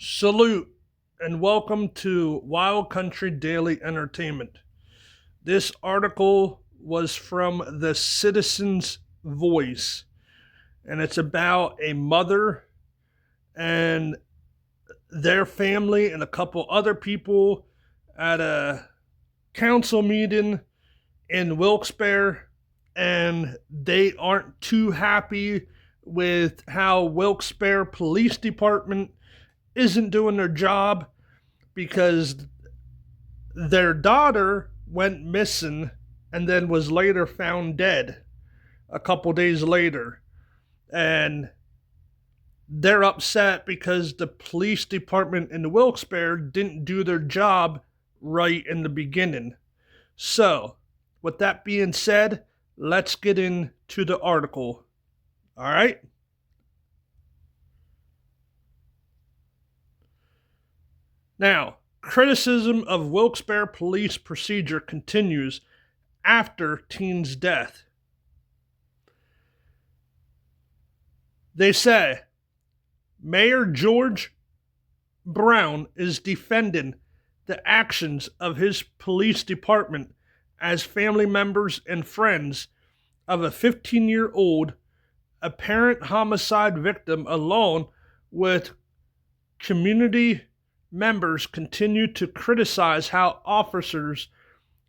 Salute and welcome to Wild Country Daily Entertainment. This article was from the Citizen's Voice, and it's about a mother and their family and a couple other people at a council meeting in Wilkes-Barre, and they aren't too happy with how Wilkes-Barre Police Department isn't doing their job because their daughter went missing and then was later found dead a couple days later. And they're upset because the police department in Wilkes-Barre didn't do their job right in the beginning. So, with that being said, let's get into the article. All right? Now, criticism of Wilkes-Barre police procedure continues after teen's death. They say Mayor George Brown is defending the actions of his police department as family members and friends of a 15-year-old apparent homicide victim, along with community members, continue to criticize how officers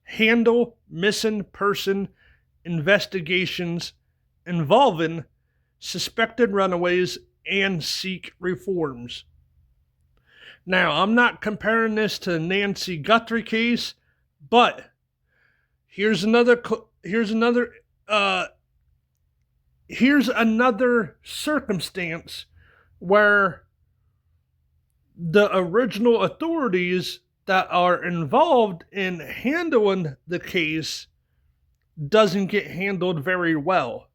handle missing person investigations involving suspected runaways and seek reforms. Now, I'm not comparing this to the Nancy Guthrie case, but here's another circumstance where the original authorities that are involved in handling the case doesn't get handled very well.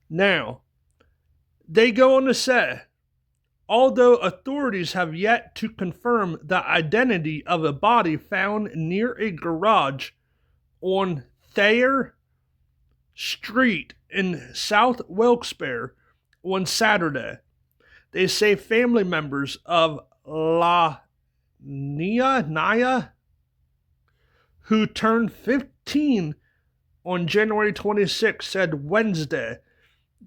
Now, they go on to say, although authorities have yet to confirm the identity of a body found near a garage on Thayer Street in South Wilkes-Barre on Saturday, they say family members of Naya, who turned 15 on January 26, said Wednesday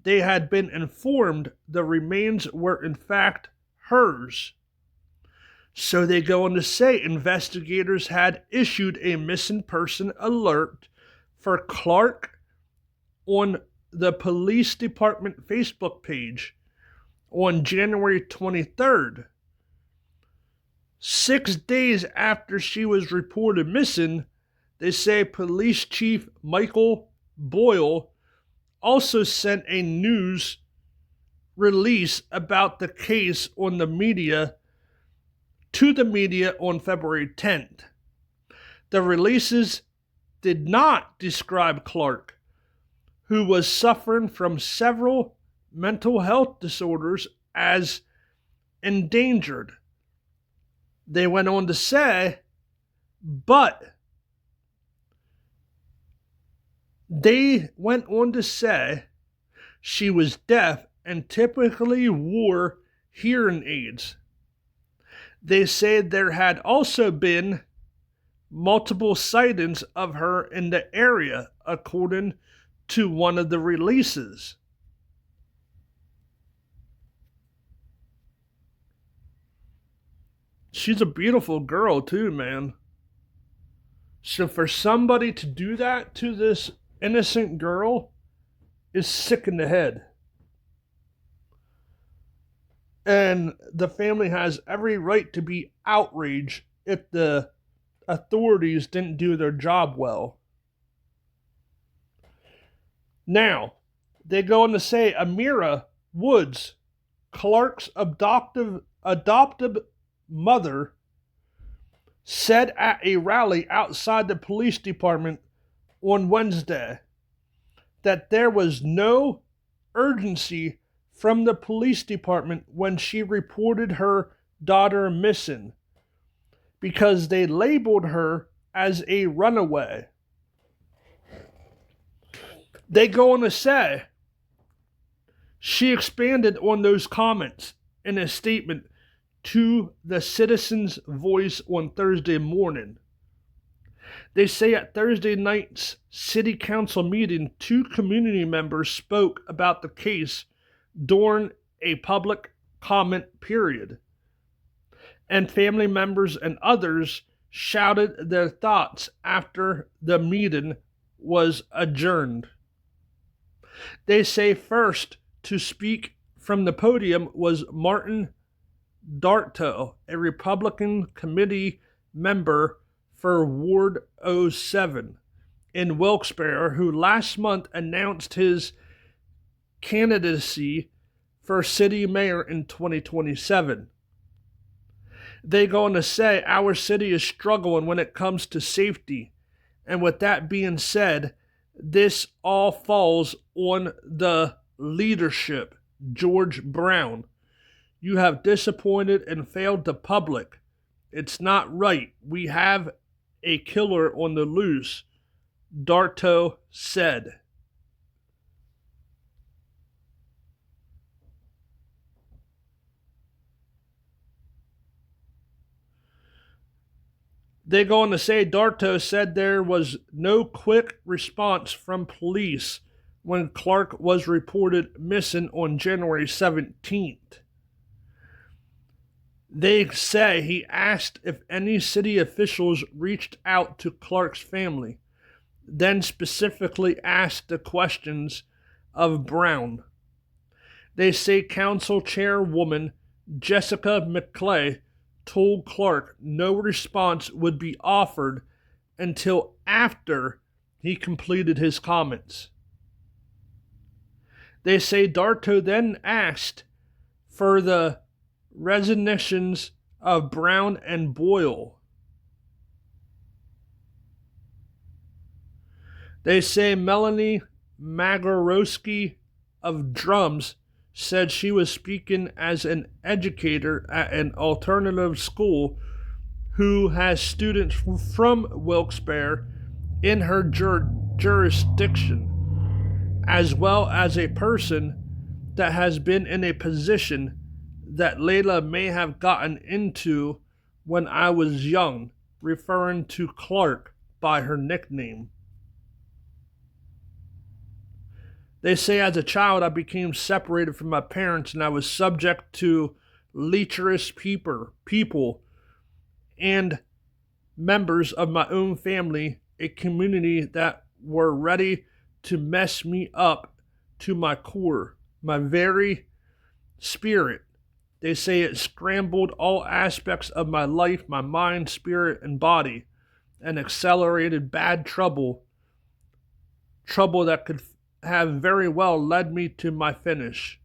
they had been informed the remains were in fact hers. So they go on to say investigators had issued a missing person alert for Clark on the police department Facebook page on January 23rd. 6 days after she was reported missing, they say Police Chief Michael Boyle also sent a news release about the case on the media on February 10th. The releases did not describe Clark, who was suffering from several mental health disorders, as endangered. They went on to say, she was deaf and typically wore hearing aids. They said there had also been multiple sightings of her in the area, according to one of the releases. She's a beautiful girl too, man. So for somebody to do that to this innocent girl is sick in the head. And the family has every right to be outraged if the authorities didn't do their job well. Now, they go on to say Amira Woods, Clark's adoptive mother, said at a rally outside the police department on Wednesday that there was no urgency from the police department when she reported her daughter missing because they labeled her as a runaway. They go on to say she expanded on those comments in a statement to the Citizens' Voice on Thursday morning. They say at Thursday night's city council meeting, 2 community members spoke about the case during a public comment period, and family members and others shouted their thoughts after the meeting was adjourned. They say first to speak from the podium was Martin Darto, a Republican committee member for Ward 07 in Wilkes-Barre, who last month announced his candidacy for city mayor in 2027. They go on to say, our city is struggling when it comes to safety. And with that being said, this all falls on the leadership, George Brown. You have disappointed and failed the public. It's not right. We have a killer on the loose, Darto said. They go on to say Darto said there was no quick response from police when Clark was reported missing on January 17th. They say he asked if any city officials reached out to Clark's family, then specifically asked the questions of Brown. They say Council Chairwoman Jessica McClay told Clark no response would be offered until after he completed his comments. They say Darto then asked for the resignations of Brown and Boyle. They say Melanie Magorowski of Drums said she was speaking as an educator at an alternative school who has students from Wilkes-Barre in her jurisdiction, as well as a person that has been in a position that Layla may have gotten into when I was young, referring to Clark by her nickname. They say as a child I became separated from my parents and I was subject to lecherous people and members of my own family, a community that were ready to mess me up to my core, my very spirit. They say it scrambled all aspects of my life, my mind, spirit, and body, and accelerated bad trouble that could have very well led me to my finish.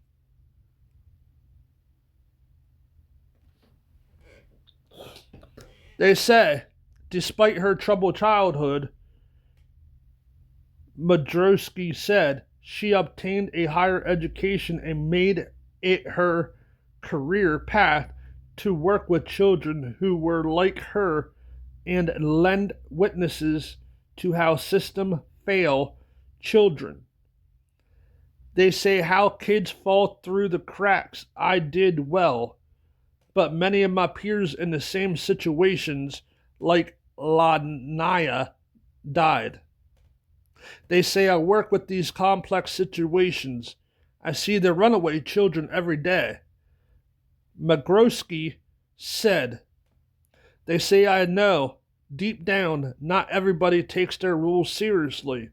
They say, despite her troubled childhood, Madrowski said she obtained a higher education and made it her career path to work with children who were like her and lend witnesses to how systems fail children. They say how kids fall through the cracks. I did well, but many of my peers in the same situations, like Lanaya, died. They say I work with these complex situations. I see the runaway children every day. Magrowski said, they say I know, deep down, not everybody takes their rules seriously.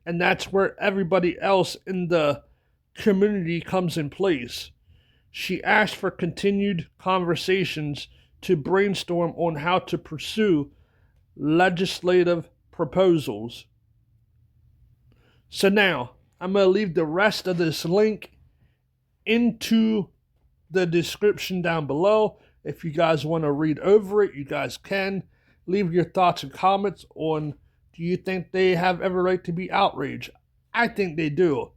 And that's where everybody else in the community comes in place. She asked for continued conversations to brainstorm on how to pursue legislative proposals. So now, I'm going to leave the rest of this link into the description down below. If you guys want to read over it, you guys can. Leave your thoughts and comments on, do you think they have every right to be outraged? I think they do.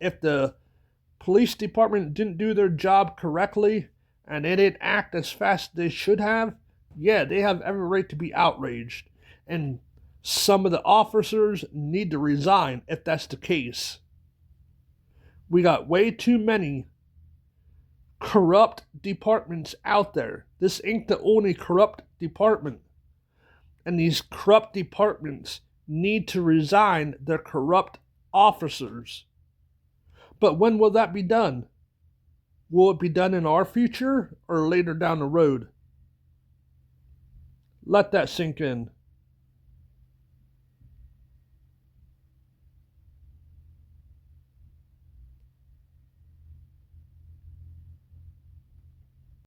If the police department didn't do their job correctly and they didn't act as fast as they should have, yeah, they have every right to be outraged. And some of the officers need to resign if that's the case. We got way too many corrupt departments out there. This ain't the only corrupt department. And these corrupt departments need to resign their corrupt officers. But when will that be done? Will it be done in our future or later down the road? Let that sink in.